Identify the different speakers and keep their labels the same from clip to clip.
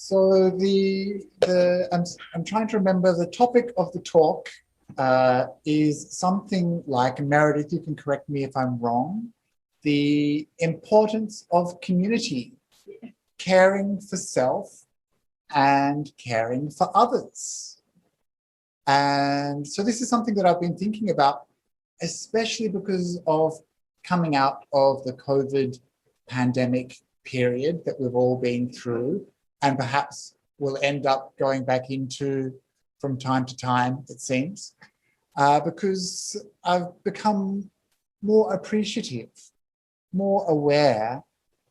Speaker 1: So I'm trying to remember the topic of the talk is something like, Meredith, you can correct me if I'm wrong, the importance of community, caring for self and caring for others. And so this is something that I've been thinking about, especially because of coming out of the COVID pandemic period that we've all been through, and perhaps will end up going back into from time to time, it seems, because I've become more appreciative, more aware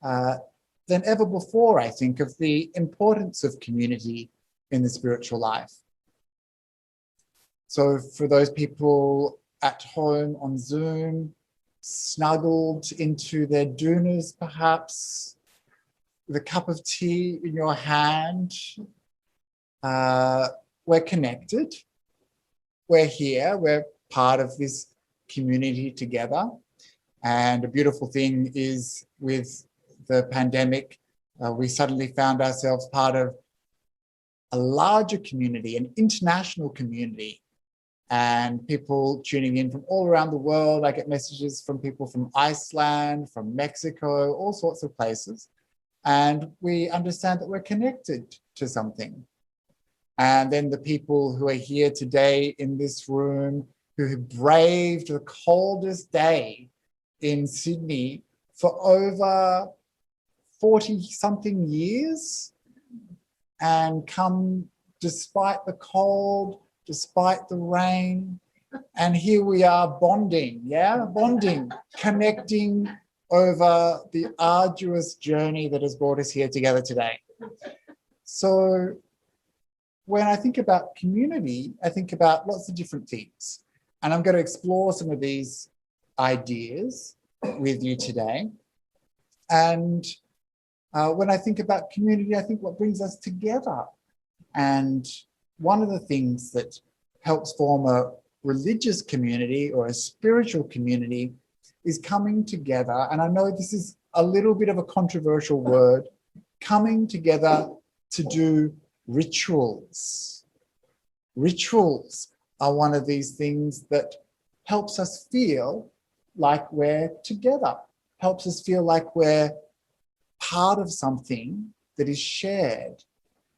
Speaker 1: than ever before, I think, of the importance of community in the spiritual life. So for those people at home on Zoom, snuggled into their doonas perhaps, with a cup of tea in your hand, we're connected, we're here, we're part of this community together. And a beautiful thing is, with the pandemic, we suddenly found ourselves part of a larger community, an international community, and people tuning in from all around the world. I get messages from people from Iceland, from Mexico, all sorts of places. And we understand that we're connected to something. And then the people who are here today in this room, who have braved the coldest day in Sydney for over 40-something years, and come despite the cold, despite the rain, and here we are bonding, bonding, connecting over the arduous journey that has brought us here together today. So when I think about community, I think about lots of different things, and I'm going to explore some of these ideas with you today. And when I think about community, I think what brings us together. And one of the things that helps form a religious community or a spiritual community is coming together. And I know this is a little bit of a controversial word, coming together to do rituals. Rituals are one of these things that helps us feel like we're together, helps us feel like we're part of something that is shared,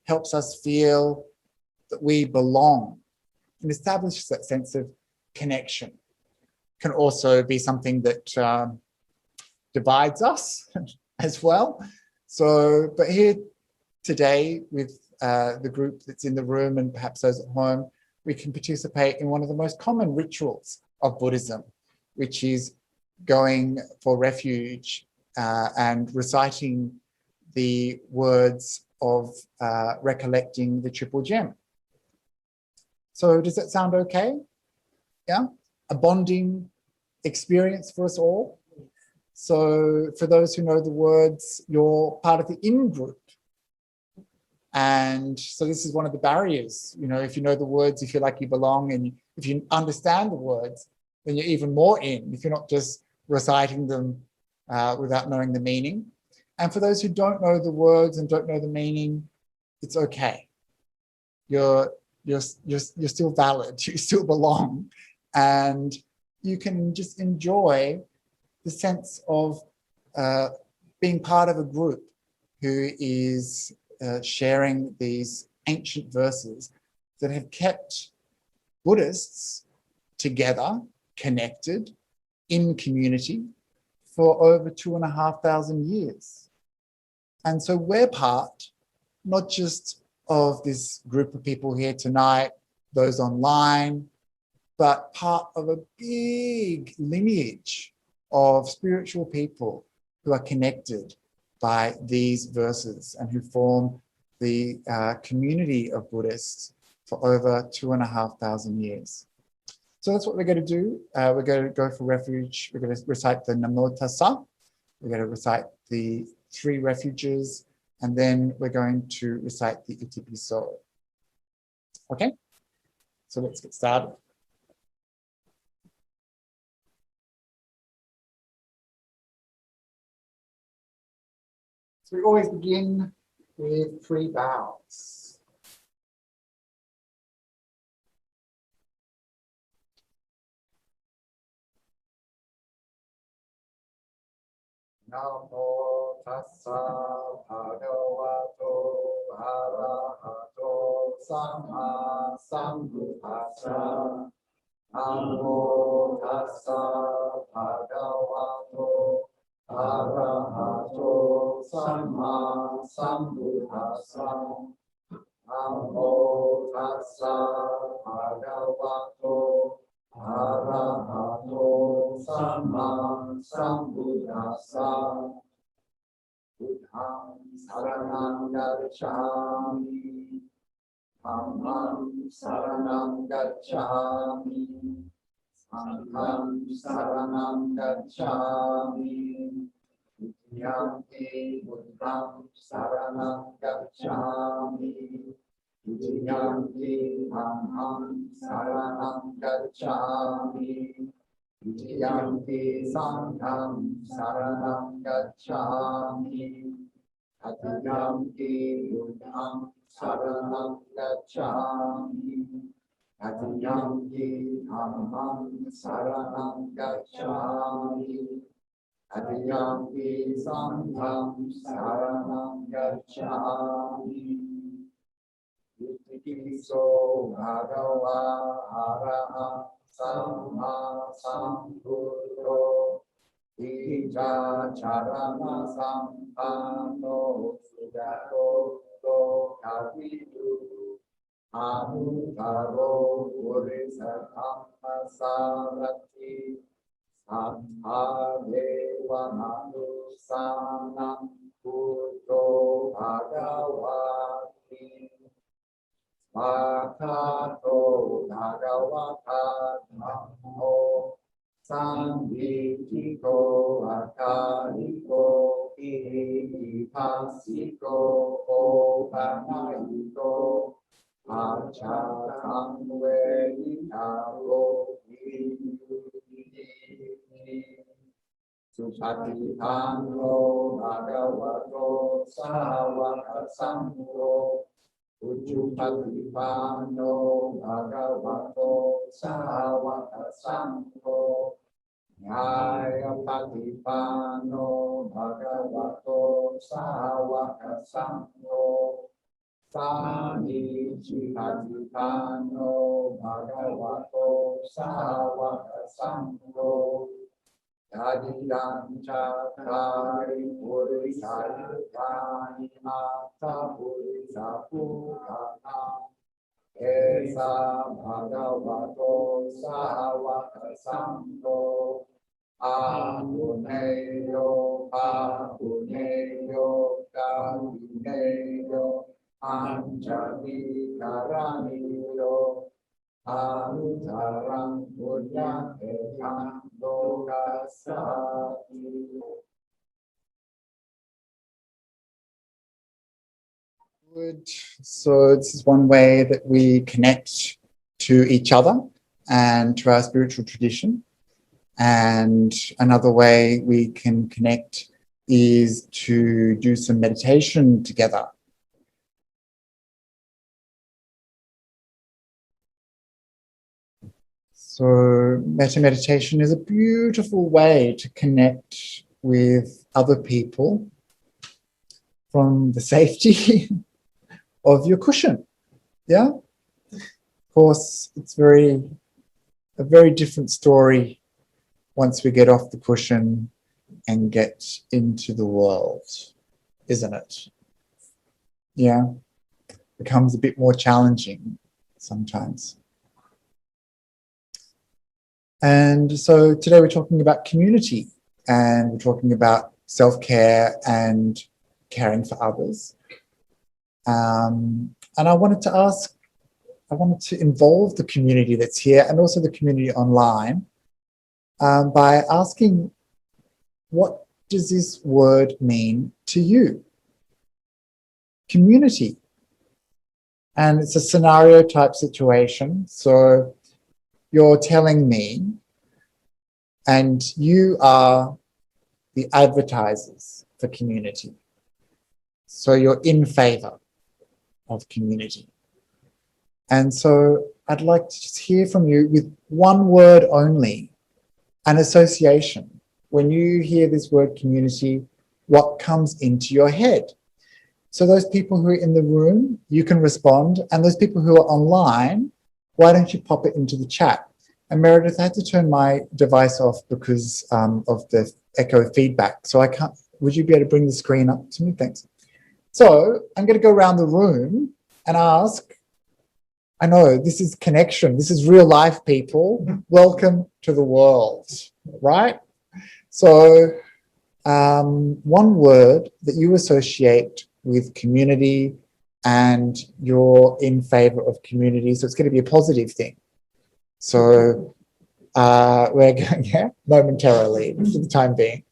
Speaker 1: helps us feel that we belong, and establishes that sense of connection. Can also be something that divides us as well. So, but here today with the group that's in the room and perhaps those at home, we can participate in one of the most common rituals of Buddhism, which is going for refuge and reciting the words of recollecting the Triple Gem. So does that sound okay? Yeah? A bonding experience for us all. So for those who know the words, you're part of the in-group. And so this is one of the barriers. You know, if you know the words, you feel like you belong, and if you understand the words, then you're even more in, if you're not just reciting them without knowing the meaning. And for those who don't know the words and don't know the meaning, it's okay. You're still valid, you still belong, and you can just enjoy the sense of being part of a group who is sharing these ancient verses that have kept Buddhists together, connected, in community for over 2,500 years. And so we're part, not just of this group of people here tonight, those online, but part of a big lineage of spiritual people who are connected by these verses and who form the community of Buddhists for over 2,500 years. So that's what we're going to do. We're going to go for refuge. We're going to recite the Namo Tassa. We're going to recite the 3 refuges, and then we're going to recite the Itipiso. Okay, so let's get started. So we always begin with 3 bows. Namo tassa bhagavato arahato samma sambuddhassa. Namo tassa bhagavato arahato samma sambuddhassa. Namo tassa bhagavato arahato samma sambuddhassa. Buddham saranam gacchami. Dhammam saranam gacchami. Sangham saranam gacchami. Dutiyampi buddham saranam gacchami. Dutiyampi dhammam saranam gacchami. Dutiyampi sangham saranam gacchami. Tatiyampi buddham saranam gacchami. Tatiyampi dhammam saranam gacchami. Tatiyampi sangham saranam gacchami. Itikiso bhagava araha samma sambuddho. Ija charana sampano sujato lokavidu. Anutaro purisathamma sarati. Sattva deva manusanam buddho bhagavati. Vakato bhagavata dhammo samvitiko akaliko ihipasiko opanayiko achatam veditaro vijnani. Supatipano bhagavato sāvaka saṅgho. Ujjupatipano bhagavato sāvaka saṅgho. Nyāyapatipano bhagavato sāvaka saṅgho. Samicipatipano bhagavato sāvaka saṅgho. Yadidam cattari purisayukani atta purisapurana. Esa bhagavato sāvaka saṅgho. Aguneyo paguneyo kaguneyo anjali karaniyo. Anutaram punyam ekam lokasati. Good. So this is one way that we connect to each other and to our spiritual tradition. And another way we can connect is to do some meditation together. So meditation is a beautiful way to connect with other people from the safety of your cushion. Yeah? Of course, it's a very different story once we get off the cushion and get into the world, isn't it? Yeah? It becomes a bit more challenging sometimes. And so today we're talking about community, and we're talking about self-care and caring for others. And I wanted to involve the community that's here and also the community online by asking, what does this word mean to you? Community. And it's a scenario type situation. So you're telling me, and you are the advertisers for community. So you're in favor of community. And so I'd like to just hear from you with one word only, an association. When you hear this word community, what comes into your head? So those people who are in the room, you can respond. And those people who are online, why don't you pop it into the chat? And Meredith, I had to turn my device off because of the echo feedback. So I can't, would you be able to bring the screen up to me? Thanks. So I'm going to go around the room and ask, I know this is connection. This is real life, people. Welcome to the world, right? So one word that you associate with community and you're in favor of community. So it's going to be a positive thing. So we're going, yeah, momentarily for the time being.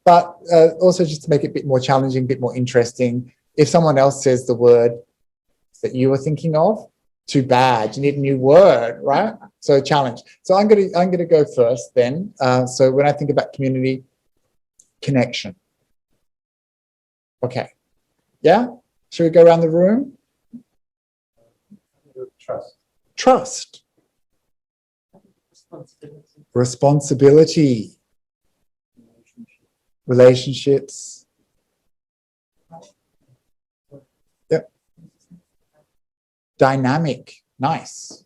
Speaker 1: But also just to make it a bit more challenging, a bit more interesting, if someone else says the word that you were thinking of, too bad, you need a new word, right? So challenge. So I'm gonna go first then. So when I think about community, connection. Okay. Yeah? Should we go around the room?
Speaker 2: Trust.
Speaker 1: Trust. Responsibility. Relationships. Yep. Dynamic. Nice.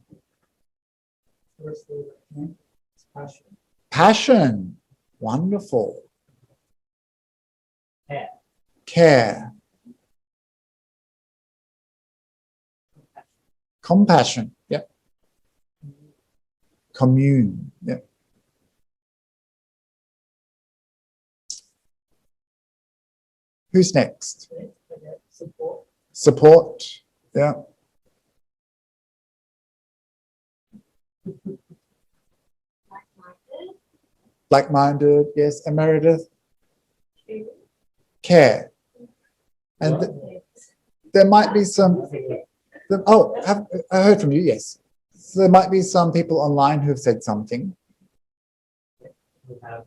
Speaker 2: Passion.
Speaker 1: Passion. Wonderful.
Speaker 2: Care.
Speaker 1: Care. Compassion. Yep. Commune. Yep. Who's next?
Speaker 2: Support.
Speaker 1: Support. Yeah. Like-minded. Yes. And Meredith? Care. And there might be some. I heard from you. Yes. So there might be some people online who've said something.
Speaker 2: We have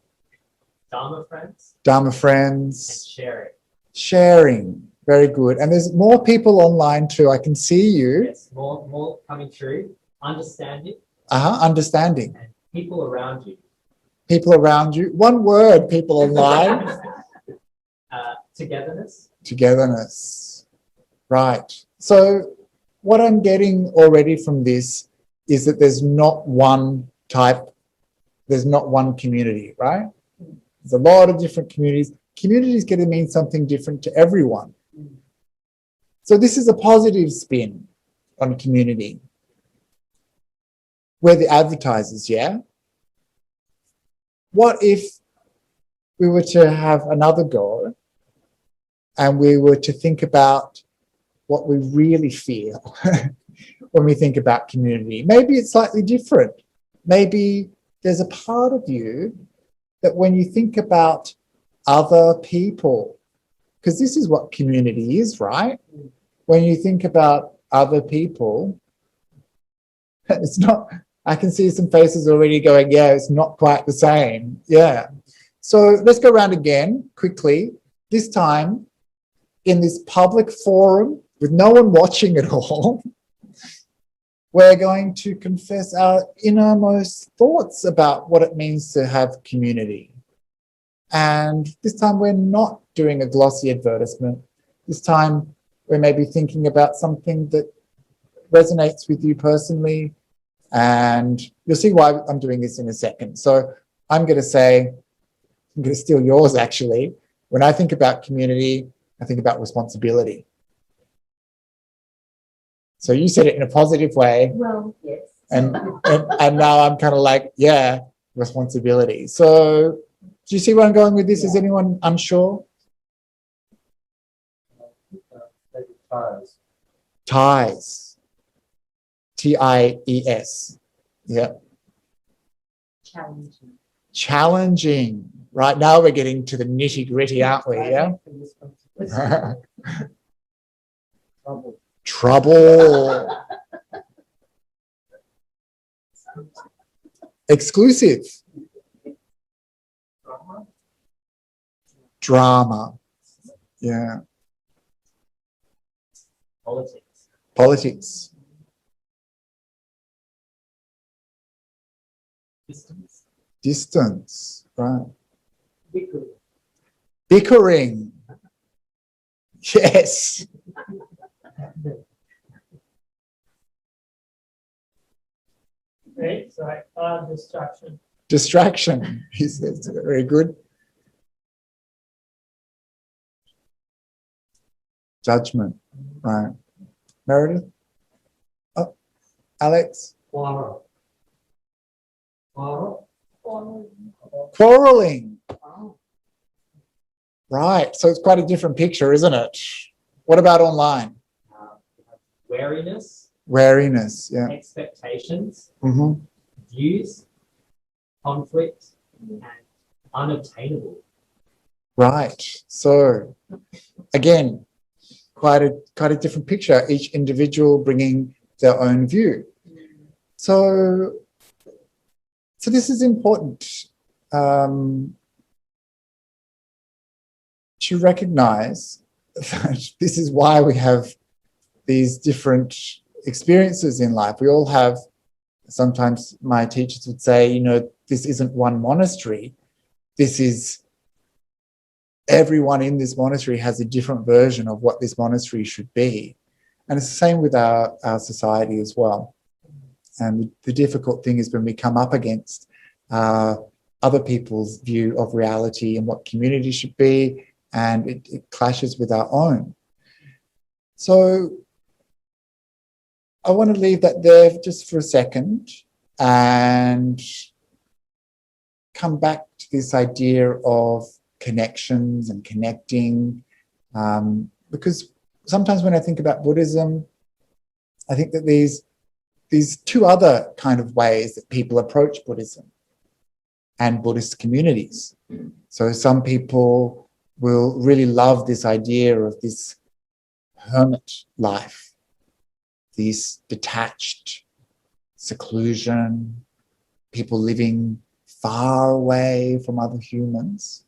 Speaker 2: Dharma friends.
Speaker 1: Dharma
Speaker 2: And
Speaker 1: friends.
Speaker 2: sharing.
Speaker 1: Sharing. Very good. And there's more people online too. I can see you.
Speaker 2: Yes, more coming through. Understanding.
Speaker 1: Understanding.
Speaker 2: And people around you.
Speaker 1: People around you. One word, people online.
Speaker 2: Togetherness.
Speaker 1: Togetherness. Right. So what I'm getting already from this is that there's not one type, there's not one community, right? There's a lot of different communities. Community is going to mean something different to everyone. So this is a positive spin on community. We're the advertisers, yeah? What if we were to have another go and we were to think about what we really feel when we think about community? Maybe it's slightly different. Maybe there's a part of you that when you think about other people, because this is what community is, right? When you think about other people, it's not, I can see some faces already going, yeah, it's not quite the same. Yeah. So let's go around again quickly. This time in this public forum with no one watching at all, we're going to confess our innermost thoughts about what it means to have community. And this time we're not doing a glossy advertisement. This time we're maybe thinking about something that resonates with you personally. And you'll see why I'm doing this in a second. So I'm going to say, I'm going to steal yours actually. When I think about community, I think about responsibility. So you said it in a positive way.
Speaker 3: Well, yes.
Speaker 1: And now I'm kind of like, yeah, responsibility. So do you see where I'm going with this? Yeah. Is anyone unsure?
Speaker 2: Ties.
Speaker 1: Ties. T-I-E-S. Yeah.
Speaker 3: Challenging.
Speaker 1: Challenging. Right now we're getting to the nitty gritty, aren't we? Yeah. Trouble. Exclusive. Drama. Yeah.
Speaker 2: Politics.
Speaker 1: Politics.
Speaker 2: Distance.
Speaker 1: Distance. Right.
Speaker 2: Bhikkhu.
Speaker 1: Bickering. Yes.
Speaker 3: Right, so distraction.
Speaker 1: Distraction. He says, very good. Judgment. Right. Meredith? Oh, Alex?
Speaker 2: Quarrel. Quarrel.
Speaker 1: Quarreling.
Speaker 2: Oh.
Speaker 1: Right. So it's quite a different picture, isn't it? What about online?
Speaker 2: Wariness.
Speaker 1: Wariness. Yeah.
Speaker 2: Expectations.
Speaker 1: Mm-hmm.
Speaker 2: Views. Conflict. And unobtainable.
Speaker 1: Right. So again, quite a different picture, each individual bringing their own view. So this is important to recognize that this is why we have these different experiences in life. We all have, sometimes my teachers would say, you know, this isn't one monastery. This is everyone in this monastery has a different version of what this monastery should be. And it's the same with our society as well. And the difficult thing is when we come up against other people's view of reality and what community should be, and it clashes with our own. So I want to leave that there just for a second and come back to this idea of connections and connecting, because sometimes when I think about Buddhism, I think that these two other kind of ways that people approach Buddhism and Buddhist communities. So some people will really love this idea of this hermit life, this detached seclusion, people living far away from other humans.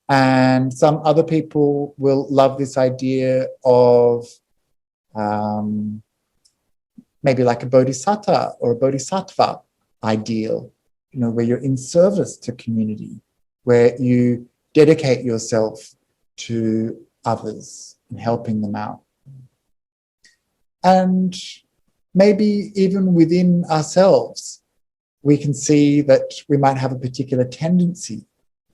Speaker 1: And some other people will love this idea of maybe like a bodhisattva or a bodhisattva ideal, you know, where you're in service to community, where you dedicate yourself to others and helping them out. And maybe even within ourselves, we can see that we might have a particular tendency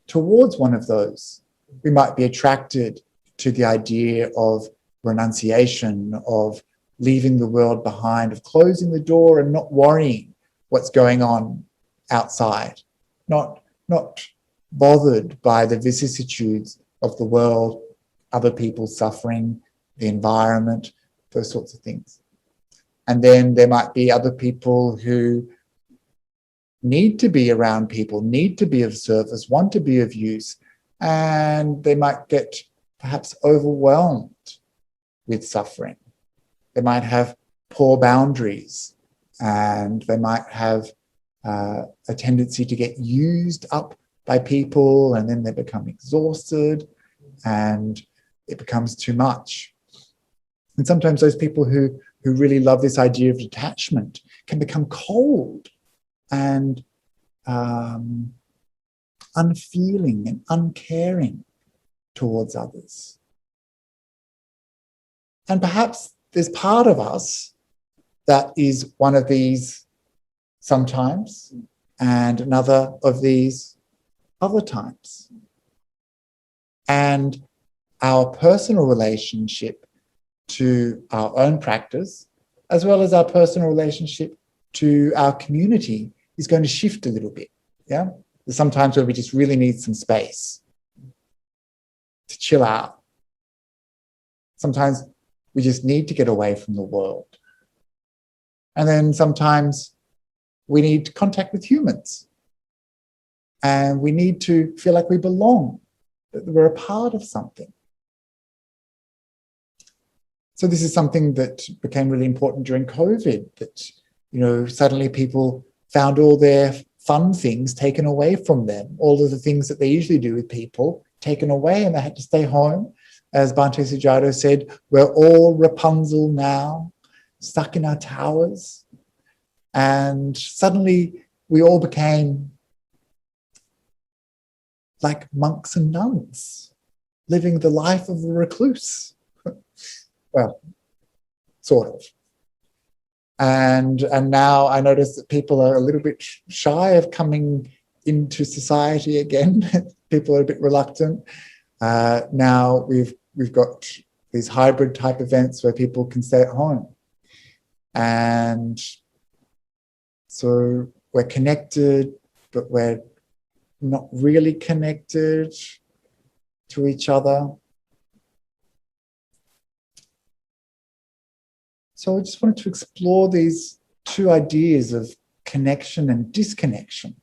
Speaker 1: towards one of those. We might be attracted to the idea of renunciation, of leaving the world behind, of closing the door and not worrying what's going on outside, not bothered by the vicissitudes of the world, other people suffering, the environment, those sorts of things. And then there might be other people who need to be around people, need to be of service, want to be of use, and they might get perhaps overwhelmed with suffering. They might have poor boundaries, and they might have a tendency to get used up by people, and then they become exhausted and it becomes too much. And sometimes those people who really love this idea of detachment can become cold and unfeeling and uncaring towards others. And perhaps there's part of us that is one of these sometimes, and another of these other times. And our personal relationship to our own practice, as well as our personal relationship to our community, is going to shift a little bit. Yeah, there's sometimes where we just really need some space to chill out. Sometimes we just need to get away from the world. And then sometimes we need contact with humans. And we need to feel like we belong, that we're a part of something. So this is something that became really important during COVID, that, you know, suddenly people found all their fun things taken away from them, all of the things that they usually do with people taken away, and they had to stay home as Bhante said, we're all Rapunzel now, stuck in our towers. And suddenly we all became like monks and nuns, living the life of a recluse. Well, sort of. And now I notice that people are a little bit shy of coming into society again. People are a bit reluctant. Now we've got these hybrid type events where people can stay at home. And so we're connected, but we're not really connected to each other. So I just wanted to explore these two ideas of connection and disconnection.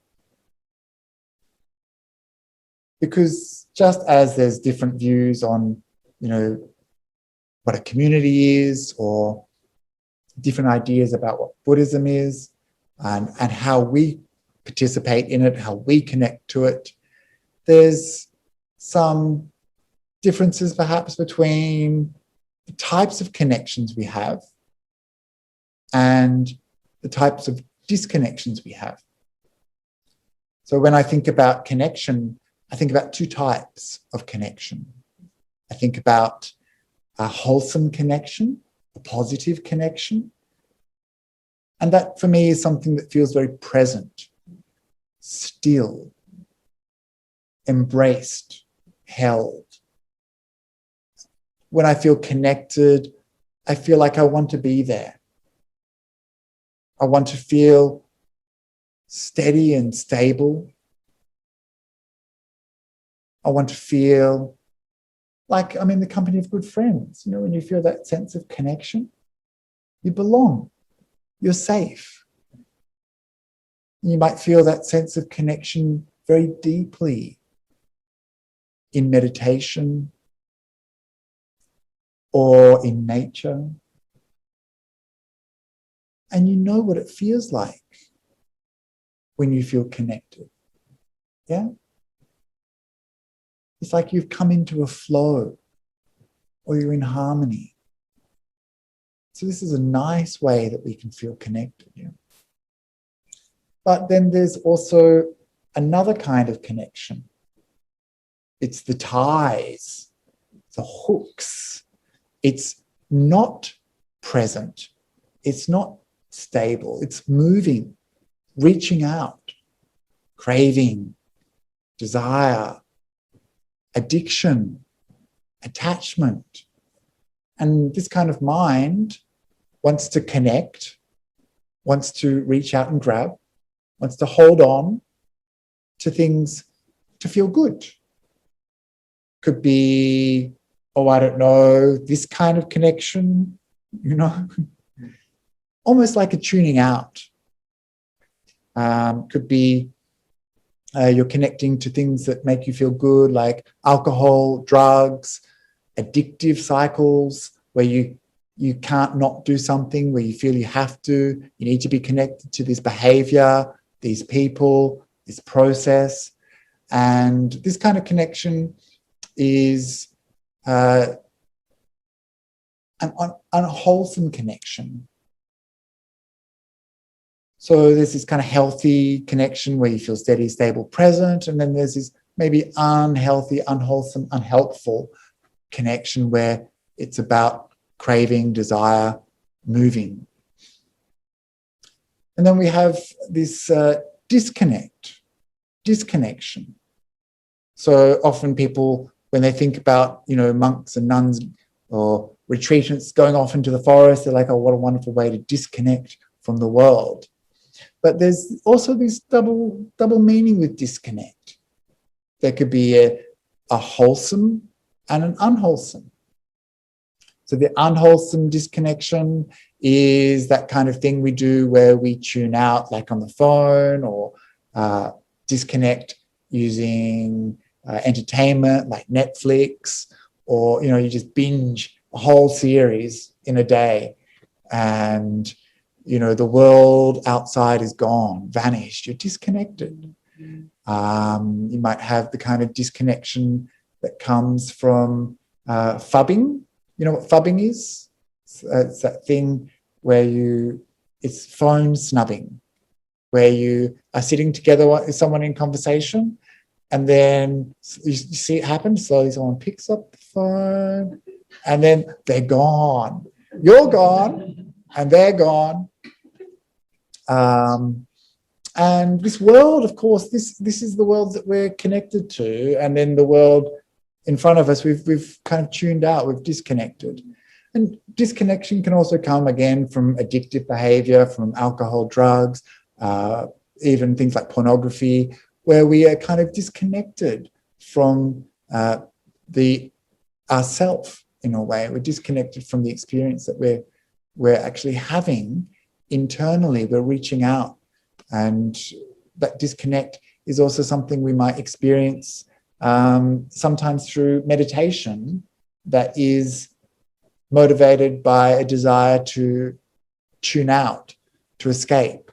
Speaker 1: Because just as there's different views on, what a community is, or different ideas about what Buddhism is, and how we participate in it, how we connect to it, there's some differences perhaps between the types of connections we have and the types of disconnections we have. So when I think about connection, I think about two types of connection. I think about a wholesome connection, a positive connection. And that for me is something that feels very present, still, embraced, held. When I feel connected, I feel like I want to be there. I want to feel steady and stable. I want to feel like I'm in the company of good friends. When you feel that sense of connection, you belong, you're safe. You might feel that sense of connection very deeply in meditation or in nature. And you know what it feels like when you feel connected. Yeah? It's like you've come into a flow, or you're in harmony. So this is a nice way that we can feel connected. Yeah? But then there's also another kind of connection. It's the ties, the hooks. It's not present. It's not stable. It's moving, reaching out, craving, desire, addiction, attachment. And this kind of mind wants to connect, wants to reach out and grab, wants to hold on to things to feel good. Could be, I don't know, this kind of connection, almost like a tuning out. Could be you're connecting to things that make you feel good, like alcohol, drugs, addictive cycles, where you can't not do something, where you feel you have to. You need to be connected to this behavior, these people, this process. And this kind of connection is an unwholesome connection. So there's this kind of healthy connection where you feel steady, stable, present. And then there's this maybe unhealthy, unwholesome, unhelpful connection where it's about craving, desire, moving. And then we have this disconnection. So often people, when they think about, monks and nuns or retreatants going off into the forest, they're like, oh, what a wonderful way to disconnect from the world. But there's also this double meaning with disconnect. There could be a wholesome and an unwholesome. So the unwholesome disconnection is that kind of thing we do where we tune out, like on the phone, or disconnect using entertainment like Netflix, or you just binge a whole series in a day, and the world outside is gone, vanished. You're disconnected. You might have the kind of disconnection that comes from Phubbing. You know what phubbing is? It's that thing where it's phone snubbing, where you are sitting together with someone in conversation, and then you see it happen. Slowly someone picks up the phone, and then they're gone. You're gone, and they're gone. And this world, of course, this is the world that we're connected to, and then the world in front of us, we've kind of tuned out, we've disconnected. And disconnection can also come again from addictive behavior, from alcohol, drugs, even things like pornography, where we are kind of disconnected from ourself in a way. We're disconnected from the experience that we're actually having internally. We're reaching out, and that disconnect is also something we might experience sometimes through meditation that is motivated by a desire to tune out, to escape.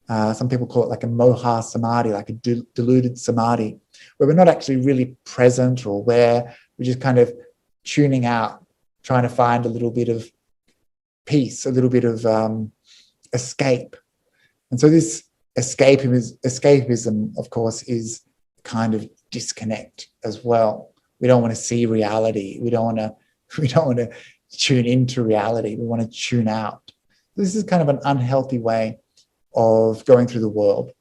Speaker 1: Some people call it like a moha samadhi, like a deluded samadhi, where we're not actually really present or aware. We're just kind of tuning out, trying to find a little bit of peace, a little bit of escape. And so this escapism, of course, is kind of disconnect as well. We don't want to see reality. We don't want to tune into reality. We want to tune out. This is kind of an unhealthy way of going through the world.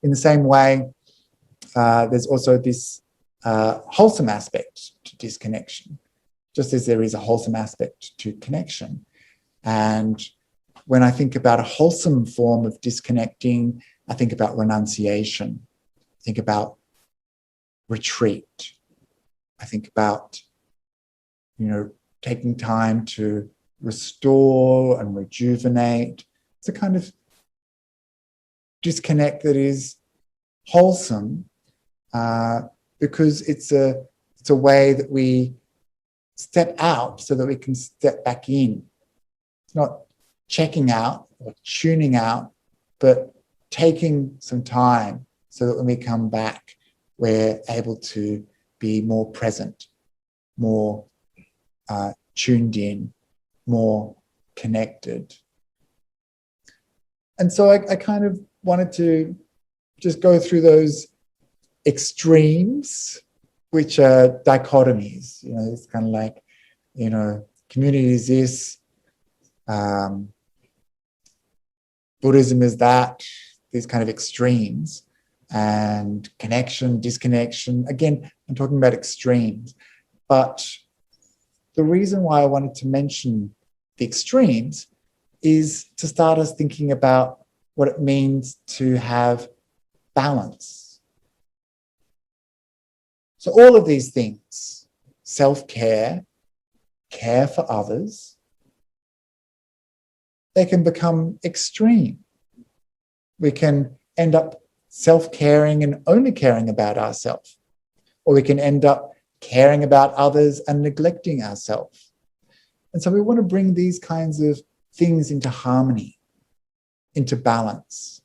Speaker 1: In the same way, there's also this wholesome aspect to disconnection, just as there is a wholesome aspect to connection. And when I think about a wholesome form of disconnecting, I think about renunciation. I think about retreat. I think about, taking time to restore and rejuvenate. It's a kind of disconnect that is wholesome because it's a way that we step out so that we can step back in. It's not checking out or tuning out, but taking some time so that when we come back, we're able to be more present, more tuned in, more connected. And so I kind of wanted to just go through those extremes, which are dichotomies. It's kind of like, community is this, Buddhism is that, these kind of extremes, and connection, disconnection. Again, I'm talking about extremes. But the reason why I wanted to mention the extremes is to start us thinking about what it means to have balance. So all of these things, self-care, care for others, they can become extreme. We can end up self-caring and only caring about ourselves, or we can end up caring about others and neglecting ourselves. And so we want to bring these kinds of things into harmony, into balance.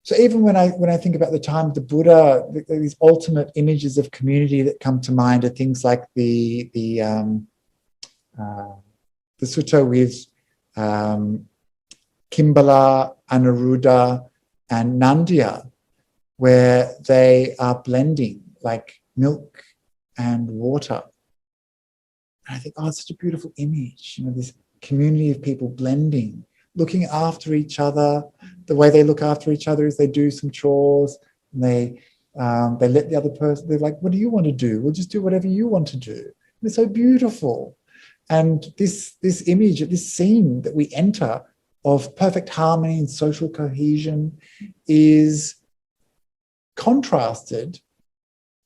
Speaker 1: So even when I think about the time of the Buddha, these ultimate images of community that come to mind are things like the sutta with Kimbala, Anuruddha, and Nandya, where they are blending like milk and water. And I think, it's such a beautiful image, this community of people blending, looking after each other. The way they look after each other is they do some chores, and they let the other person, they're like, what do you want to do? We'll just do whatever you want to do. And it's so beautiful. And this image, this scene that we enter of perfect harmony and social cohesion is contrasted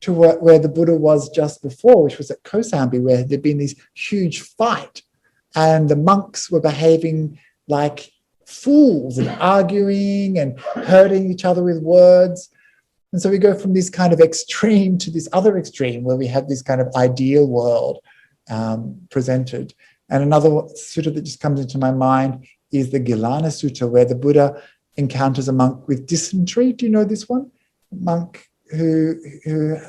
Speaker 1: to where the Buddha was just before, which was at Kosambi, where there'd been this huge fight and the monks were behaving like fools and arguing and hurting each other with words. And so we go from this kind of extreme to this other extreme where we have this kind of ideal world presented. And another sutta that just comes into my mind is the Gilana Sutta, where the Buddha encounters a monk with dysentery. Do you know this one? A monk who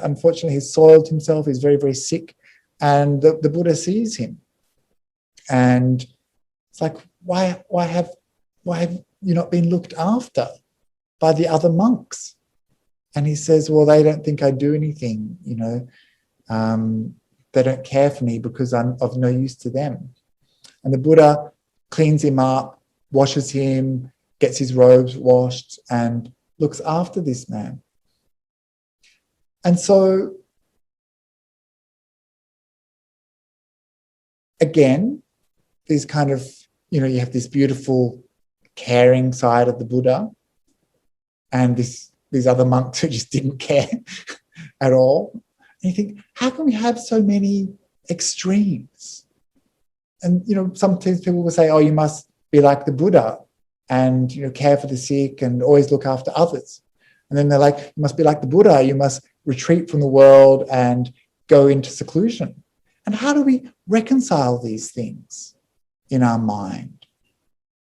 Speaker 1: unfortunately has soiled himself, is very, very sick, and the Buddha sees him. And it's like, why have you not been looked after by the other monks? And he says, well, they don't think I do anything, they don't care for me because I'm of no use to them. And the Buddha cleans him up, washes him, gets his robes washed, and looks after this man. And so, again, these kind of, you have this beautiful caring side of the Buddha, and these other monks who just didn't care at all. And you think, how can we have so many extremes? And, sometimes people will say, oh, you must be like the Buddha and, care for the sick and always look after others. And then they're like, you must be like the Buddha, you must retreat from the world and go into seclusion. And how do we reconcile these things in our mind?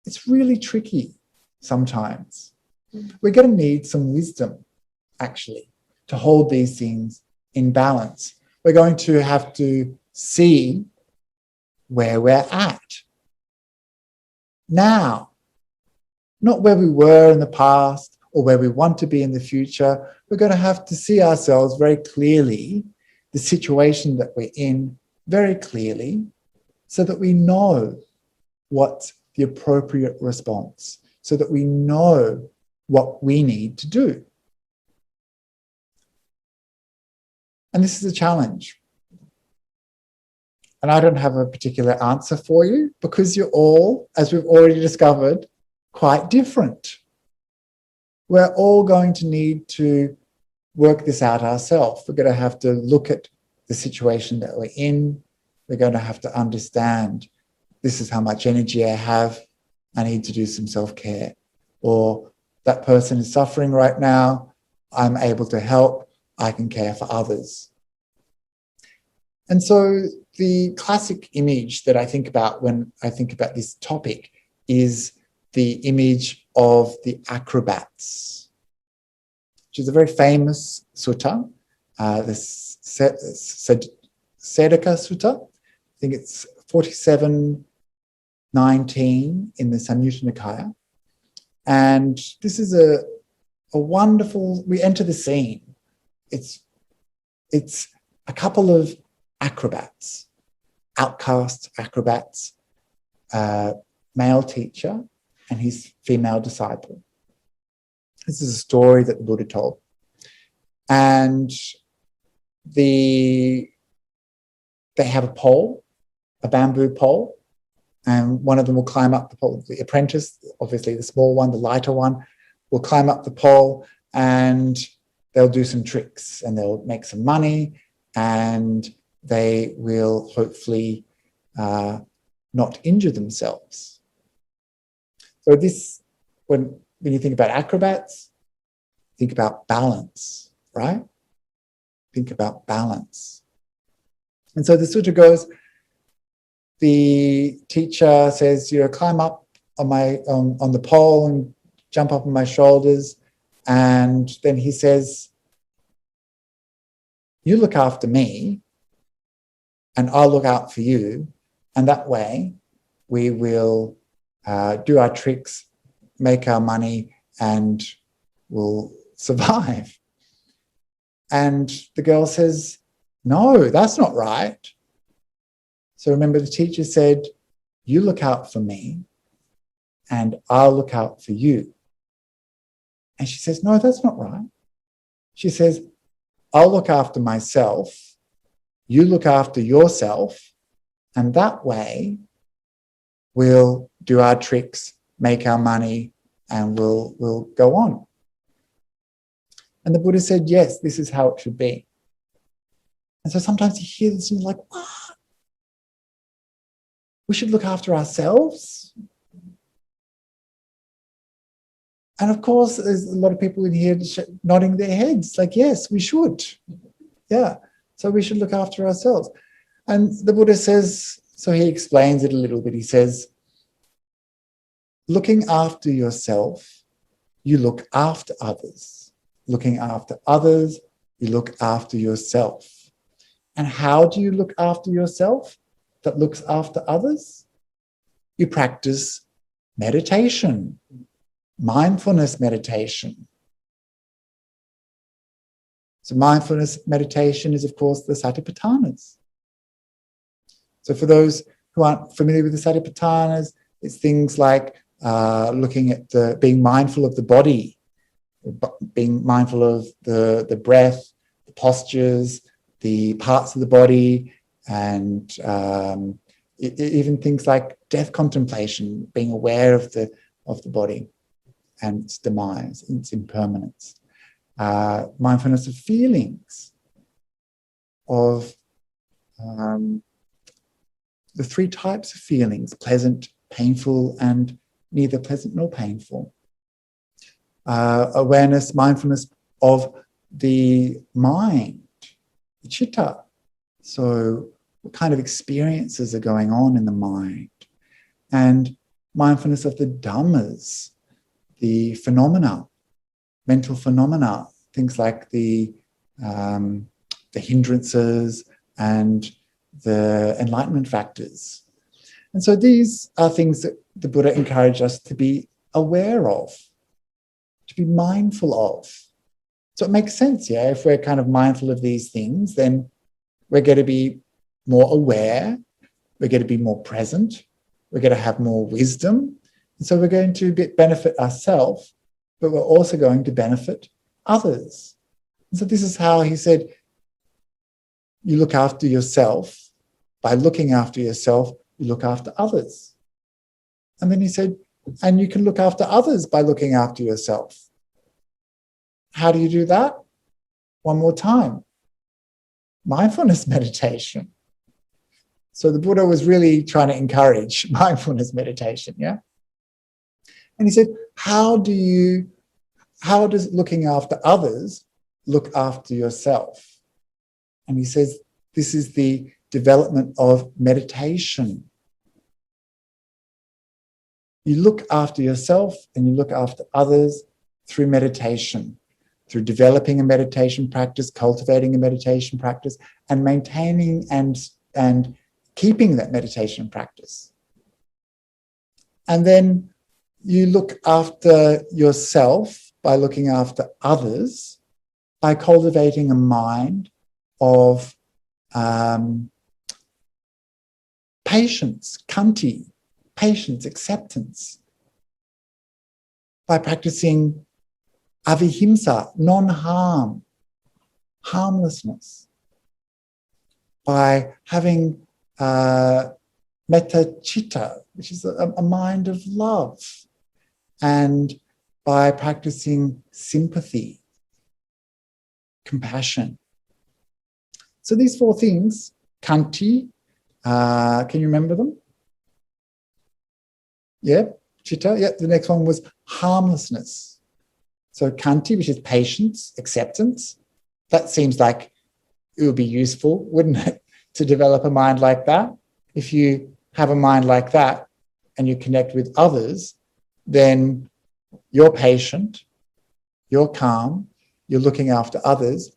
Speaker 1: It's really tricky sometimes. We're going to need some wisdom, actually, to hold these things in balance. We're going to have to see where we're at now, not where we were in the past or where we want to be in the future. We're going to have to see ourselves very clearly, the situation that we're in very clearly, so that we know what's the appropriate response, so that we know what we need to do. And this is a challenge. And I don't have a particular answer for you because you're all, as we've already discovered, quite different. We're all going to need to work this out ourselves. We're going to have to look at the situation that we're in. We're going to have to understand, this is how much energy I have. I need to do some self-care. Or that person is suffering right now. I'm able to help. I can care for others. And so the classic image that I think about when I think about this topic is the image of the acrobats, which is a very famous sutta, the Sedaka Sutta. I think it's 47:19 in the Samyutta Nikaya. And this is a wonderful, we enter the scene. It's a couple of acrobats, outcast acrobats, male teacher and his female disciple. This is a story that the Buddha told. And they have a pole, a bamboo pole, and one of them will climb up the pole. The apprentice, obviously the small one, the lighter one, will climb up the pole and they'll do some tricks and they'll make some money and they will hopefully not injure themselves. So this, when you think about acrobats, think about balance, right? Think about balance. And so the sutta goes, the teacher says, climb up on the pole and jump up on my shoulders. And then he says, you look after me and I'll look out for you. And that way we will do our tricks, make our money, and we'll survive. And the girl says, no, that's not right. So remember, the teacher said, you look out for me and I'll look out for you. And she says, no, that's not right. She says, I'll look after myself, you look after yourself, and that way we'll do our tricks, make our money, and we'll go on. And the Buddha said, yes, this is how it should be. And so sometimes you hear this and you're like, what? We should look after ourselves? And of course, there's a lot of people in here nodding their heads, like, yes, we should. Yeah, so we should look after ourselves. And the Buddha says, so he explains it a little bit. He says, looking after yourself you look after others. Looking after others, you look after yourself. And how do you look after yourself that looks after others? You practice meditation, mindfulness meditation. So mindfulness meditation is, of course, the Satipatthanas. So for those who aren't familiar with the Satipatthanas, it's things like looking at being mindful of the body, being mindful of the breath, the postures, the parts of the body, and even things like death contemplation, being aware of the body and its demise, its impermanence. Mindfulness of feelings, of the three types of feelings: pleasant, painful, and neither pleasant nor painful. Awareness, mindfulness of the mind, the chitta. So what kind of experiences are going on in the mind? And mindfulness of the dhammas, the phenomena, mental phenomena, things like the hindrances and the enlightenment factors. And so these are things that the Buddha encouraged us to be aware of, to be mindful of. So it makes sense, yeah, if we're kind of mindful of these things, then we're going to be more aware, we're going to be more present, we're going to have more wisdom, and so we're going to benefit ourselves, but we're also going to benefit others. And so this is how he said, you look after yourself. By looking after yourself, you look after others. And then he said, and you can look after others by looking after yourself. How do you do that? One more time. Mindfulness meditation. So the Buddha was really trying to encourage mindfulness meditation, yeah? And he said, how does looking after others look after yourself? And he says, this is the development of meditation. You look after yourself and you look after others through meditation, through developing a meditation practice, cultivating a meditation practice, and maintaining and keeping that meditation practice. And then you look after yourself by looking after others, by cultivating a mind of patience, khanti, patience, acceptance, by practicing avihimsa, non-harm, harmlessness, by having metta citta, which is a mind of love, and by practicing sympathy, compassion. So these four things, khanti, can you remember them? Yeah, chitta. Yeah, the next one was harmlessness. So khanti, which is patience, acceptance. That seems like it would be useful, wouldn't it, to develop a mind like that? If you have a mind like that and you connect with others, then you're patient, you're calm, you're looking after others,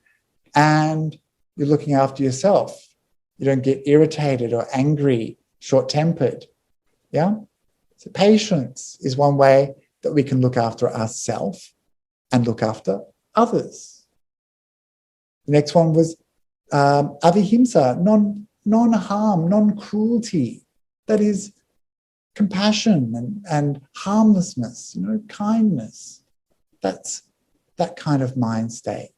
Speaker 1: and you're looking after yourself. You don't get irritated or angry, short-tempered. Yeah? So patience is one way that we can look after ourselves and look after others. The next one was avihimsa, non-harm, non-cruelty. That is compassion and harmlessness, kindness. That's that kind of mind state.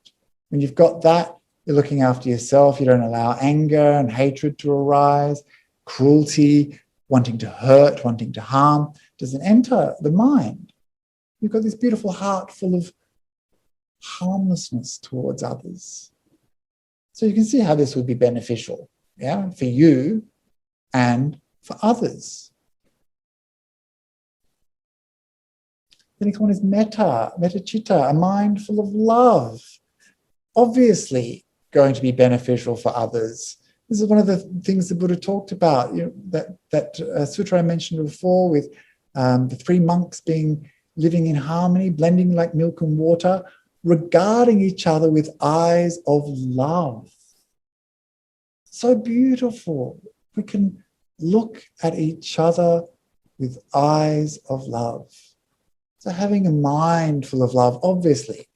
Speaker 1: When you've got that, you're looking after yourself. You don't allow anger and hatred to arise, cruelty, wanting to hurt, wanting to harm, doesn't enter the mind. You've got this beautiful heart full of harmlessness towards others. So you can see how this would be beneficial, yeah, for you and for others. The next one is metta citta, a mind full of love. Obviously going to be beneficial for others. This is one of the things the Buddha talked about, that sutra I mentioned before with the three monks being living in harmony, blending like milk and water, regarding each other with eyes of love. So beautiful. We can look at each other with eyes of love. So having a mind full of love, obviously,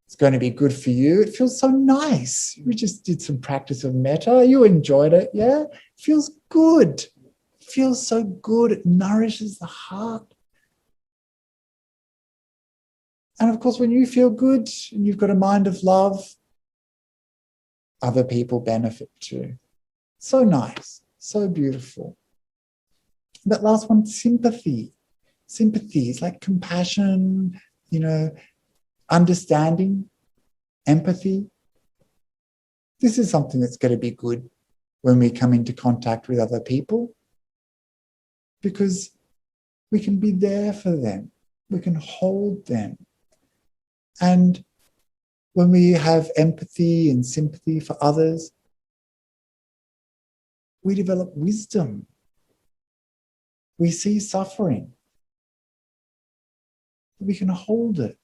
Speaker 1: it's going to be good for you. It feels so nice. We just did some practice of metta. You enjoyed it, yeah? It feels good. It feels so good. It nourishes the heart. And of course, when you feel good and you've got a mind of love, other people benefit too. So nice, so beautiful. That last one, sympathy. Sympathy is like compassion, understanding, empathy. This is something that's going to be good when we come into contact with other people, because we can be there for them. We can hold them. And when we have empathy and sympathy for others, we develop wisdom. We see suffering. We can hold it.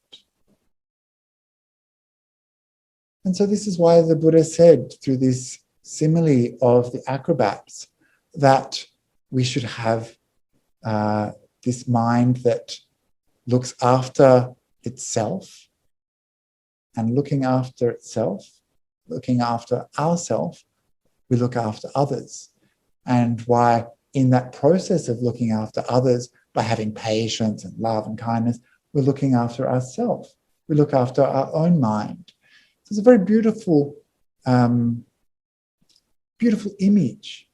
Speaker 1: And so this is why the Buddha said through this simile of the acrobats that we should have this mind that looks after itself, and looking after itself, looking after ourselves, we look after others. And why in that process of looking after others, by having patience and love and kindness, we're looking after ourselves. We look after our own mind. So it's a very beautiful, beautiful image.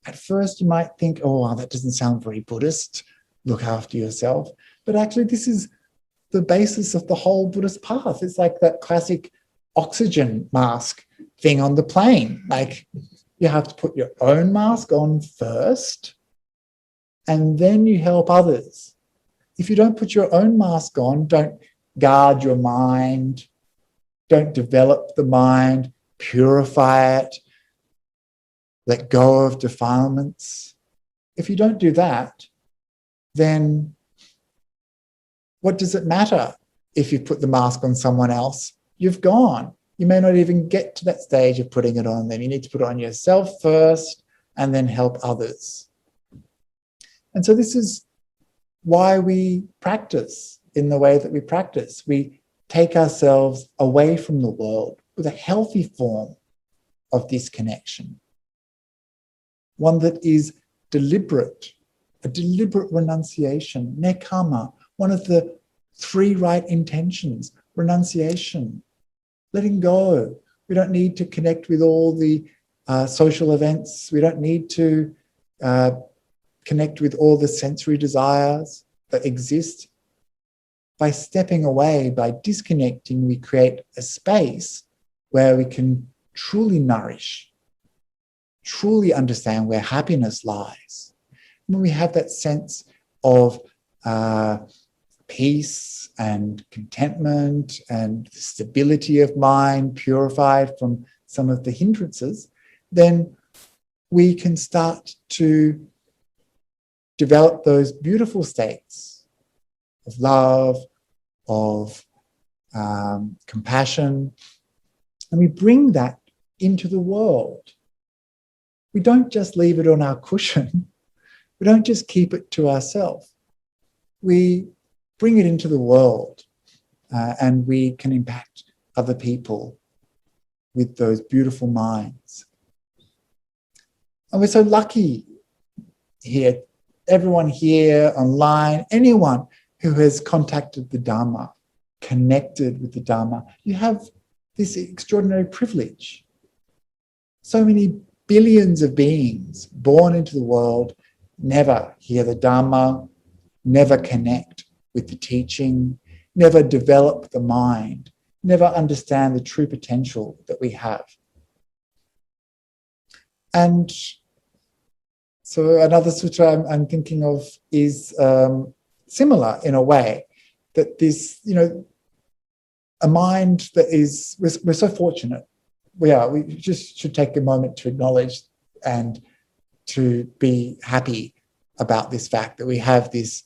Speaker 1: At first you might think, oh, that doesn't sound very Buddhist, look after yourself. But actually this is the basis of the whole Buddhist path. It's like that classic oxygen mask thing on the plane. Like you have to put your own mask on first, and then you help others. If you don't put your own mask on, don't guard your mind, don't develop the mind, purify it, let go of defilements. If you don't do that, then what does it matter if you put the mask on someone else? You've gone. You may not even get to that stage of putting it on them. You need to put it on yourself first and then help others. And so this is why we practice in the way that we practice. We take ourselves away from the world with a healthy form of disconnection. One that is deliberate, a deliberate renunciation, nekkhamma, one of the 3 right intentions, renunciation, letting go. We don't need to connect with all the social events. We don't need to connect with all the sensory desires that exist. By stepping away, by disconnecting, we create a space where we can truly nourish, truly understand where happiness lies. When we have that sense of peace and contentment and the stability of mind, purified from some of the hindrances, then we can start to develop those beautiful states of love, of compassion, and we bring that into the world. We don't just leave it on our cushion. We don't just keep it to ourselves. We bring it into the world, and we can impact other people with those beautiful minds. And we're so lucky here, everyone here, online, anyone who has contacted the Dharma, connected with the Dharma. You have this extraordinary privilege. So many billions of beings born into the world never hear the Dharma, never connect with the teaching, never develop the mind, never understand the true potential that we have. And so another sutra I'm thinking of is similar in a way, that this, a mind that is, we're so fortunate. We just should take a moment to acknowledge and to be happy about this fact that we have this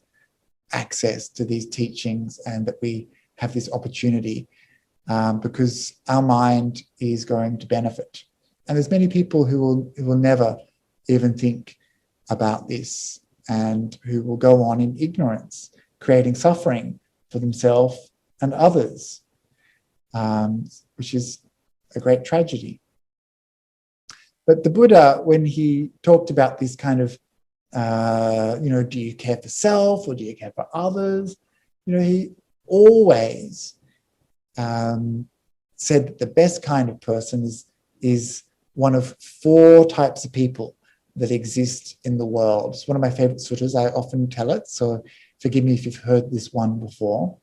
Speaker 1: access to these teachings and that we have this opportunity because our mind is going to benefit. And there's many people who will never even think about this and who will go on in ignorance, creating suffering for themselves and others, which is a great tragedy. But the Buddha, when he talked about this kind of, do you care for self or do you care for others? He always said that the best kind of person is one of 4 types of people that exist in the world. It's one of my favorite suttas. I often tell it, so forgive me if you've heard this one before.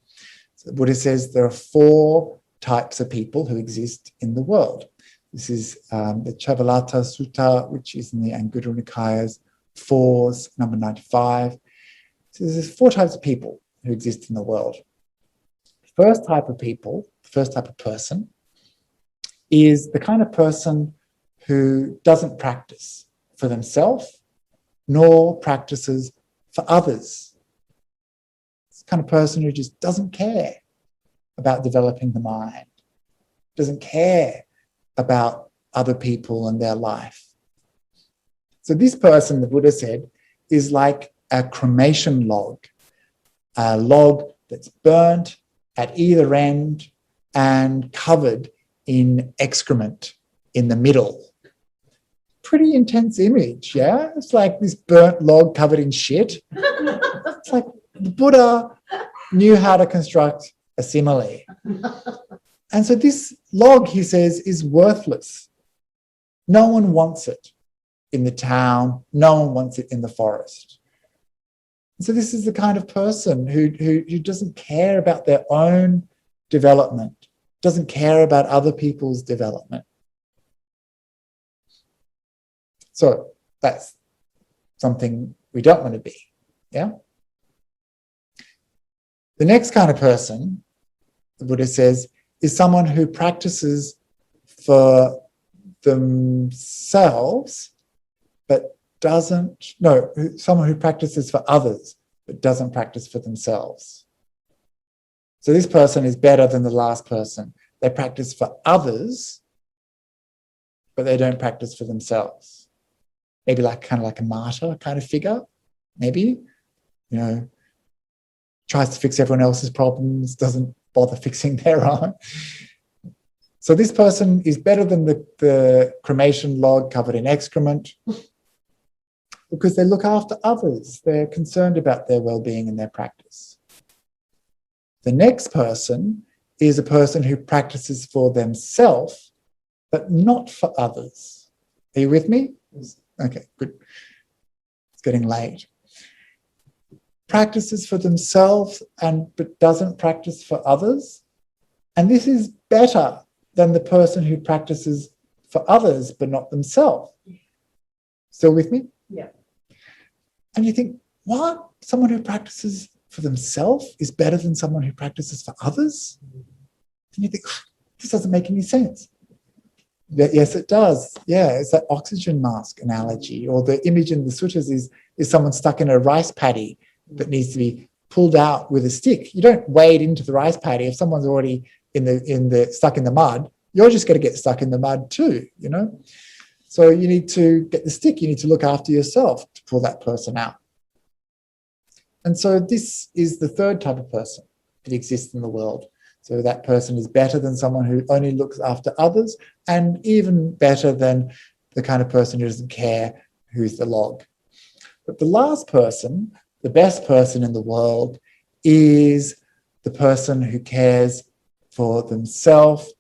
Speaker 1: So the Buddha says there are 4 types of people who exist in the world. This is the Chavalata Sutta, which is in the Anguttara Nikaya's 4s, number 95. So there's 4 types of people who exist in the world. The first type of people, the first type of person, is the kind of person who doesn't practice for themselves nor practices for others. It's the kind of person who just doesn't care about developing the mind, doesn't care about other people and their life. So this person, the Buddha said, is like a cremation log, a log that's burnt at either end and covered in excrement in the middle. Pretty intense image, yeah? It's like this burnt log covered in shit. It's like the Buddha knew how to construct a simile. And so this log, he says, is worthless. No one wants it in the town. No one wants it in the forest. And so this is the kind of person who doesn't care about their own development, doesn't care about other people's development. So that's something we don't want to be, yeah? The next kind of person, the Buddha says, is someone who practices for themselves, but someone who practices for others, but doesn't practice for themselves. So this person is better than the last person. They practice for others, but they don't practice for themselves. Maybe kind of like a martyr kind of figure, maybe, tries to fix everyone else's problems, doesn't bother fixing their own. So this person is better than the cremation log covered in excrement because they look after others. They're concerned about their well-being and their practice. The next person is a person who practices for themselves, but not for others. Are you with me? Okay, good. It's getting late. Practices for themselves but doesn't practice for others. And this is better than the person who practices for others but not themselves. Still with me?
Speaker 3: Yeah.
Speaker 1: And you think, what? Someone who practices for themselves is better than someone who practices for others? And you think, this doesn't make any sense. Yes, it does. Yeah, it's that oxygen mask analogy, or the image in the sutras is someone stuck in a rice paddy that needs to be pulled out with a stick. You don't wade into the rice paddy if someone's already stuck in the mud. You're just going to get stuck in the mud too, So you need to get the stick. You need to look after yourself to pull that person out. And so this is the third type of person that exists in the world. So that person is better than someone who only looks after others, and even better than the kind of person who doesn't care, who's the log. But the last person, the best person in the world, is the person who cares for themselves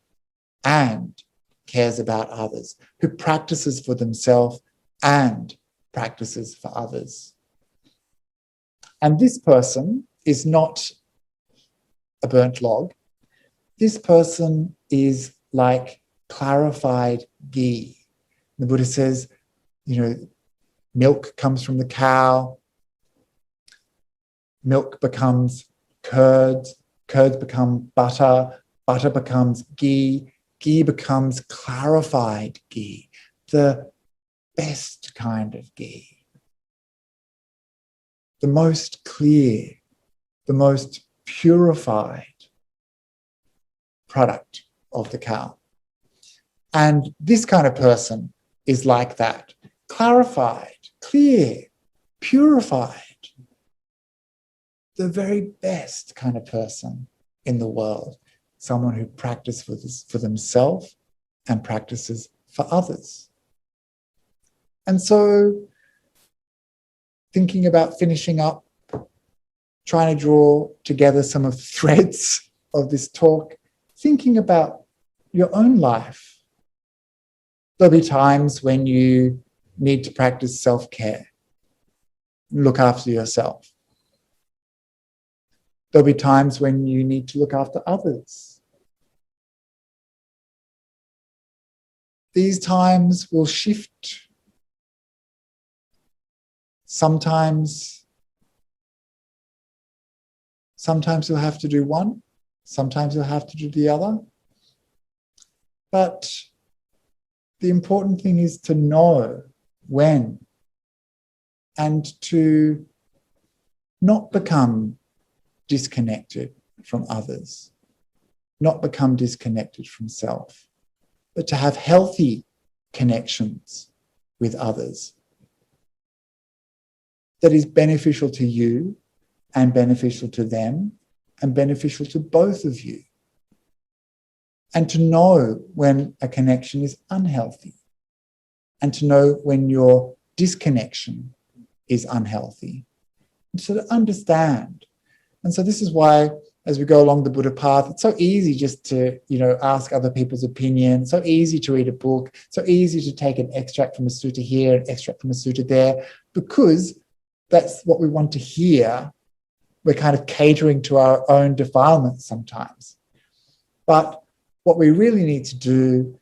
Speaker 1: and cares about others, who practices for themselves and practices for others. And this person is not a burnt log. This person is like clarified ghee. The Buddha says, milk comes from the cow, milk becomes curds, curds become butter, butter becomes ghee, ghee becomes clarified ghee, the best kind of ghee, the most clear, the most purified product of the cow. And this kind of person is like that, clarified, clear, purified, the very best kind of person in the world, someone who practices for themselves and practices for others. And so thinking about finishing up, trying to draw together some of the threads of this talk, thinking about your own life. There'll be times when you need to practice self-care, look after yourself. There'll be times when you need to look after others. These times will shift. Sometimes you'll have to do one, sometimes you'll have to do the other. But the important thing is to know when and to not become disconnected from others, not become disconnected from self, but to have healthy connections with others that is beneficial to you and beneficial to them and beneficial to both of you. And to know when a connection is unhealthy and to know when your disconnection is unhealthy. And so to understand. And so this is why, as we go along the Buddha path, it's so easy just to, ask other people's opinion, so easy to read a book, so easy to take an extract from a sutta here, an extract from a sutta there, because that's what we want to hear. We're kind of catering to our own defilements sometimes. But what we really need to do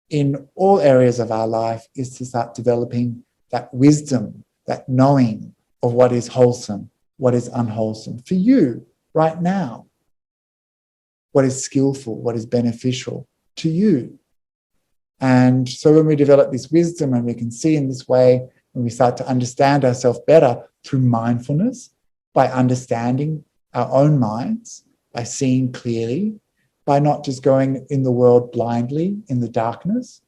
Speaker 1: in all areas of our life is to start developing that wisdom, that knowing of what is wholesome, what is unwholesome for you right now, what is skillful, what is beneficial to you. And so when we develop this wisdom and we can see in this way, when we start to understand ourselves better through mindfulness, by understanding our own minds, by seeing clearly, by not just going in the world blindly in the darkness,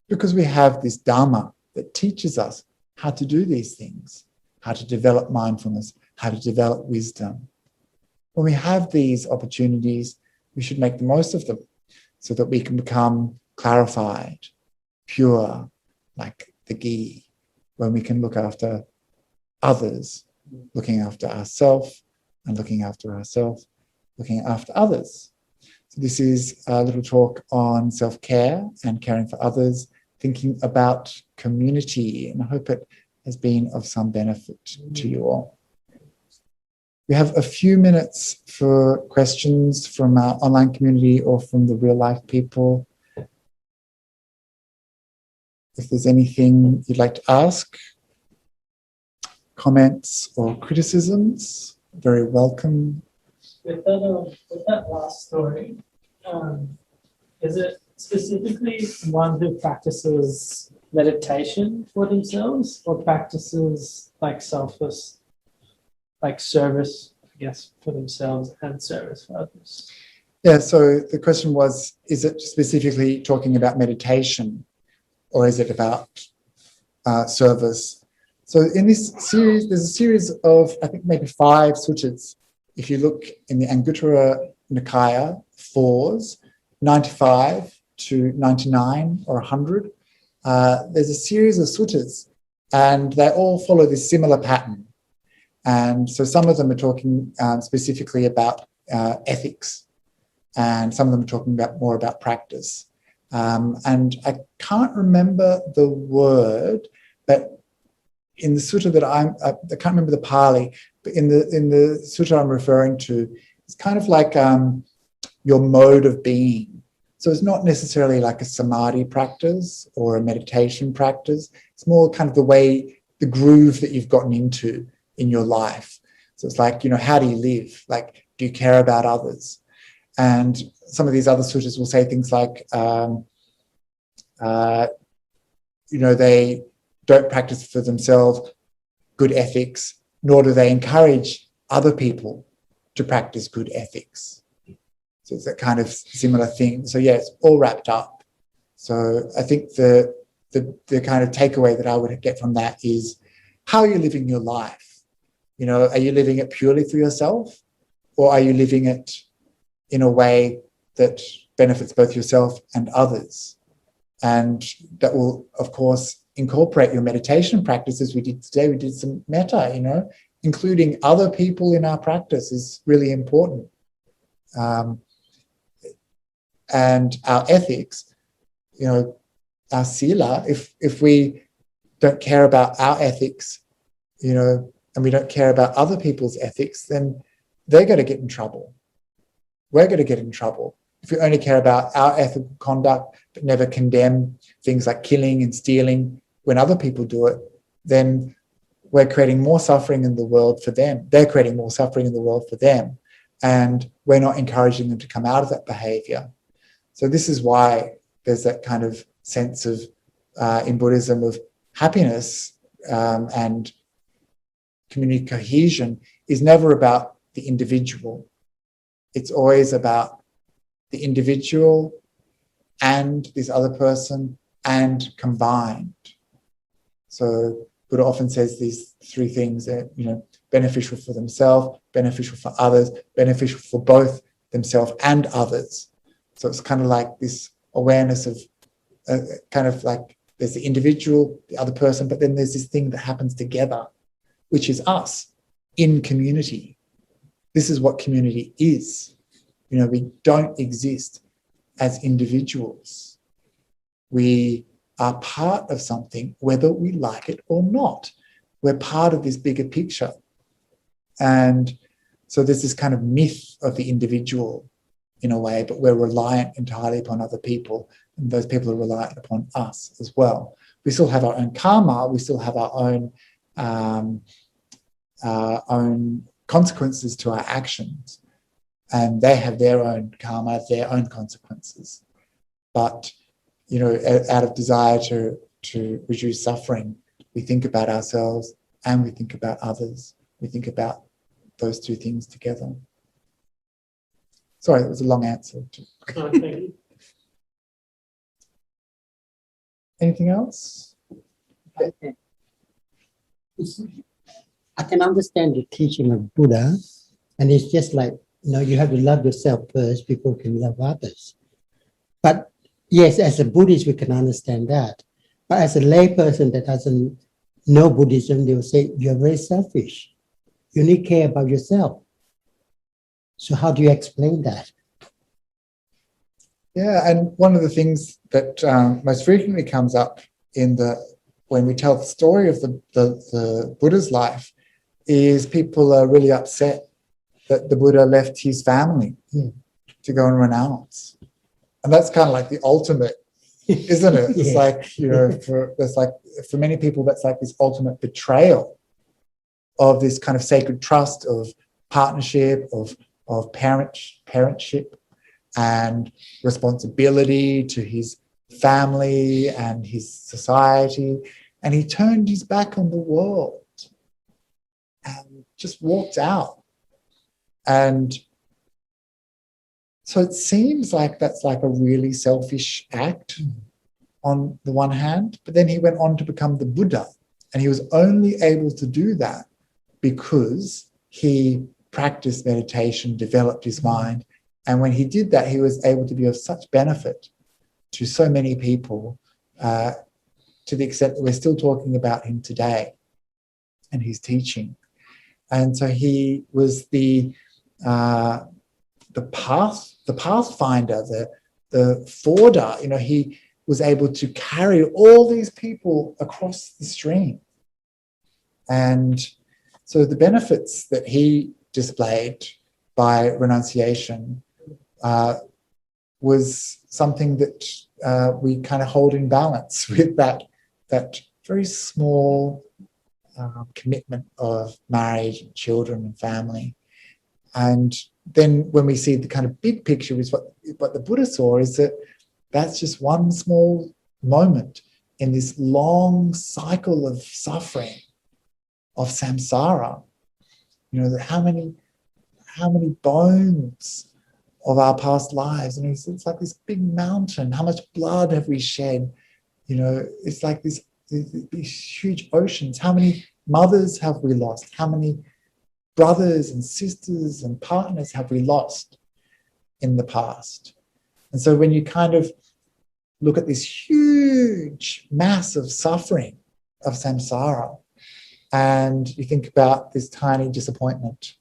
Speaker 1: because we have this Dharma that teaches us how to do these things, how to develop mindfulness, how to develop wisdom. When we have these opportunities, we should make the most of them so that we can become clarified, pure, like the ghee, when we can look after others, looking after ourselves, and looking after ourselves, looking after others. So this is a little talk on self-care and caring for others, thinking about community, and I hope it has been of some benefit to you all. We have a few minutes for questions from our online community or from the real-life people. If there's anything you'd like to ask, comments or criticisms, very welcome.
Speaker 3: With that last story, is it specifically one who practices meditation for themselves or practices like selfless, like service, I guess, for themselves and service for others?
Speaker 1: Yeah, so the question was, is it specifically talking about meditation or is it about service? So in this series, there's a series of, I think, maybe 5 suttas. If you look in the Anguttara Nikaya 4s, 95 to 99 or 100, there's a series of suttas and they all follow this similar pattern. And so some of them are talking specifically about ethics, and some of them are talking about more about practice. And I can't remember the word, but in the sutta that I can't remember the Pali, but in the sutta I'm referring to, it's kind of like your mode of being. So it's not necessarily like a samadhi practice or a meditation practice. It's more kind of the way, the groove that you've gotten into in your life. So it's like, how do you live? Like, do you care about others? And some of these other suttas will say things like, they don't practice for themselves good ethics, nor do they encourage other people to practice good ethics. So it's that kind of similar thing. So yeah, it's all wrapped up. So I think the kind of takeaway that I would get from that is, how are you living your life? You know, are you living it purely for yourself, or are you living it in a way that benefits both yourself and others? And that will, of course, incorporate your meditation practices. We did today, we did some metta, you know, including other people in our practice is really important. And our ethics, you know, our sila, if we don't care about our ethics, you know, and we don't care about other people's ethics, then they're going to get in trouble. We're going to get in trouble. If we only care about our ethical conduct, but never condemn things like killing and stealing when other people do it, then we're creating more suffering in the world for them. They're creating more suffering in the world for them. And we're not encouraging them to come out of that behavior. So this is why there's that kind of sense of, in Buddhism, of happiness and community cohesion is never about the individual. It's always about the individual and this other person and combined. So Buddha often says these three things, that, you know, beneficial for themselves, beneficial for others, beneficial for both themselves and others. So it's kind of like this awareness of kind of like there's the individual, the other person, but then there's this thing that happens together, which is us in community. This is what community is. You know, we don't exist as individuals. We are part of something, whether we like it or not. We're part of this bigger picture. And so there's this kind of myth of the individual in a way, but we're reliant entirely upon other people, and those people are reliant upon us as well. We still have our own karma, we still have our own consequences to our actions, and they have their own karma, their own consequences. But, you know, out of desire to reduce suffering, we think about ourselves and we think about others. We think about those two things together. Sorry, that was a long answer.
Speaker 2: Oh, thank you.
Speaker 1: Anything else?
Speaker 4: Okay. I can understand the teaching of Buddha, and it's just like, you know, you have to love yourself first before you can love others. But yes, as a Buddhist, we can understand that. But as a layperson that doesn't know Buddhism, they will say, you're very selfish. You only care about yourself. So how do you explain that?
Speaker 1: Yeah, and one of the things that most frequently comes up when we tell the story of the Buddha's life is people are really upset that the Buddha left his family to go and renounce. And that's kind of like the ultimate, isn't it? It's like, you know, for many people, that's like this ultimate betrayal of this kind of sacred trust of partnership, of parentship and responsibility to his family and his society. And he turned his back on the world and just walked out. And so it seems like that's like a really selfish act on the one hand, but then he went on to become the Buddha, and he was only able to do that because he practiced meditation, developed his mind, and when he did that, he was able to be of such benefit to so many people, to the extent that we're still talking about him today and his teaching. And so he was the pathfinder, the forder. You know, he was able to carry all these people across the stream. And so the benefits that he displayed by renunciation was something that we kind of hold in balance with that very small commitment of marriage and children and family. And then when we see the kind of big picture is what the Buddha saw, is that that's just one small moment in this long cycle of suffering, of samsara. You know, how many bones of our past lives? And it's like this big mountain. How much blood have we shed? You know, it's like these huge oceans. How many mothers have we lost? How many brothers and sisters and partners have we lost in the past? And so when you kind of look at this huge, massive suffering of samsara, and you think about this tiny disappointment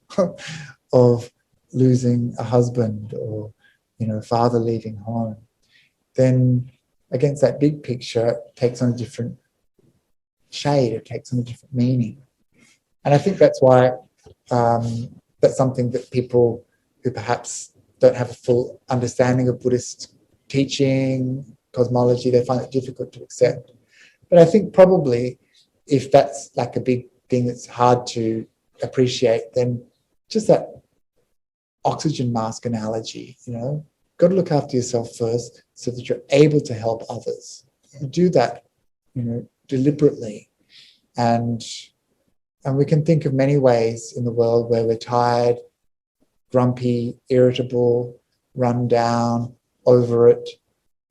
Speaker 1: of losing a husband or, you know, father leaving home, then against that big picture, it takes on a different shade, it takes on a different meaning. And I think that's why that's something that people who perhaps don't have a full understanding of Buddhist teaching, cosmology, they find it difficult to accept. But I think probably if that's like a big thing that's hard to appreciate, then just that oxygen mask analogy, you know, got to look after yourself first so that you're able to help others. You do that, you know, deliberately. And we can think of many ways in the world where we're tired, grumpy, irritable, run down, over it.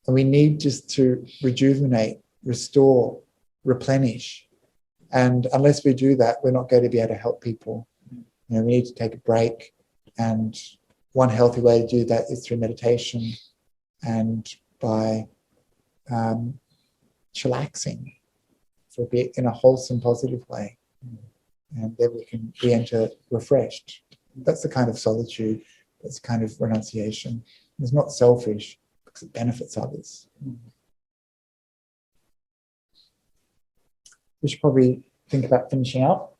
Speaker 1: And we need just to rejuvenate, restore, replenish. And unless we do that, we're not going to be able to help people. You know, we need to take a break. And one healthy way to do that is through meditation and by chillaxing for a bit in a wholesome, positive way. And then we can re-enter refreshed. That's the kind of solitude, that's the kind of renunciation. It's not selfish because it benefits others. We should probably think about finishing up.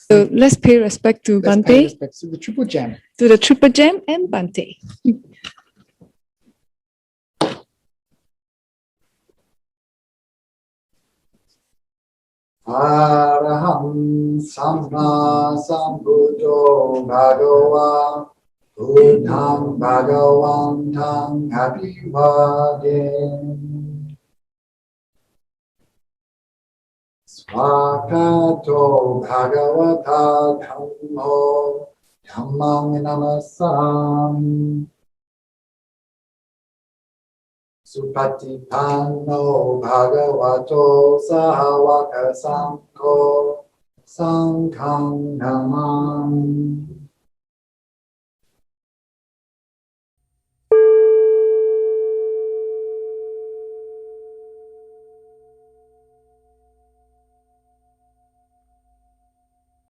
Speaker 5: So let's pay respect to
Speaker 1: Let's pay
Speaker 5: Bhante,
Speaker 1: respects to the Triple Gem.
Speaker 5: to the Triple Gem and Bhante.
Speaker 1: Araham Samma Sambuddho Bhagava Buddham Bhagavantam Abhivadin Swakato Bhagavata Dhammo Dhammang Namasam Supatipanno Bhagavato Sahawaka Sangho Sangham Namam